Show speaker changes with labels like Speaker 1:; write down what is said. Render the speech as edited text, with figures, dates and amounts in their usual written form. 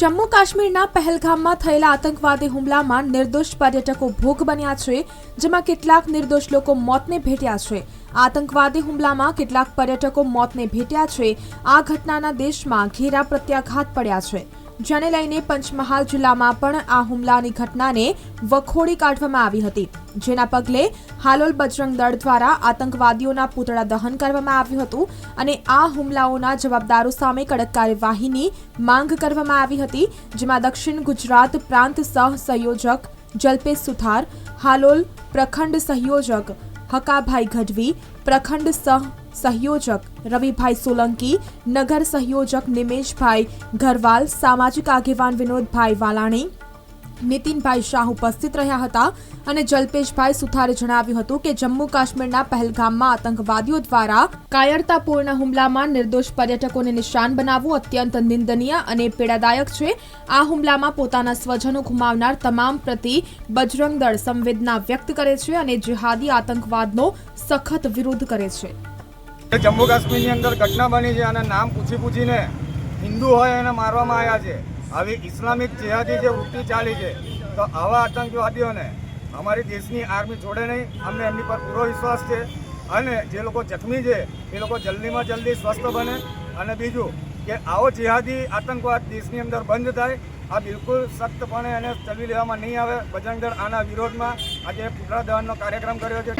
Speaker 1: જમ્મુ કાશ્મીરના પહેલગામમાં થયેલા આતંકવાદી હુમલામાં નિર્દોષ પર્યટકો ભોગ બન્યા છે, જેમાં કેટલાક નિર્દોષ લોકો મોતને ભેટ્યા છે। આતંકવાદી હુમલામાં કેટલાક પર્યટકો મોતને ભેટ્યા છે। આ ઘટનાના દેશમાં ઘેરા પ્રત્યાઘાત પડ્યા છે, જેને લઈને પંચમહાલ જિલ્લામાં પણ આ હુમલાની ઘટનાને વખોડી કાઢવામાં આવી હતી, જેના પગલે હાલોલ બજરંગ દળ દ્વારા આતંકવાદીઓના પૂતળા દહન કરવામાં આવ્યું હતું અને આ હુમલાઓના જવાબદારો સામે કડક કાર્યવાહીની માંગ કરવામાં આવી હતી, જેમાં દક્ષિણ ગુજરાત પ્રાંત સહ સંયોજક જલ્પેશ સુથાર, હાલોલ પ્રખંડ સંયોજક હકાભાઈ ગઢવી, પ્રખંડ સહ સહયોજક રવિભાઈ સોલંકી, નગર સહયોજક નિમેશભાઈ ઘરવાલ, સામાજિક આગેવાન વિનોદભાઈ વાલાણી, નીતિનભાઈ શાહ ઉપસ્થિત રહ્યા હતા અને જલ્પેશભાઈ સુથારે જણાવ્યું હતું કે જમ્મુ કાશ્મીરના પહેલગામમાં આતંકવાદીઓ દ્વારા કાયરતાપૂર્ણ હુમલામાં નિર્દોષ પર્યટકોને નિશાન બનાવવું અત્યંત નિંદનીય અને પીડાદાયક છે। આ હુમલામાં પોતાના સ્વજનો ગુમાવનાર તમામ પ્રતિ બજરંગ દળ સંવેદના વ્યક્ત કરે છે અને જિહાદી આતંકવાદનો સખત વિરોધ કરે છે।
Speaker 2: જમ્મુ કાશ્મીરની અંદર ઘટના બની છે અને નામ પૂછીને હિન્દુ હોય એને મારવામાં આવ્યા છે। આવી ઇસ્લામિક જિહાદી જે વૃત્તિ ચાલી છે, તો આવા આતંકવાદીઓને અમારી દેશની આર્મી છોડે નહીં। અમને એમની પર પૂરો વિશ્વાસ છે અને જે લોકો જખમી છે એ લોકો જલ્દીમાં જલ્દી સ્વસ્થ બને અને બીજું કે આવો જિહાદી આતંકવાદ દેશની અંદર બંધ થાય। આ બિલકુલ સખ્તપણે એને ચલાવી લેવામાં નહીં આવે। બજરંગ દળ આના વિરોધમાં આજે પૂતળા દહનનો કાર્યક્રમ કર્યો છે।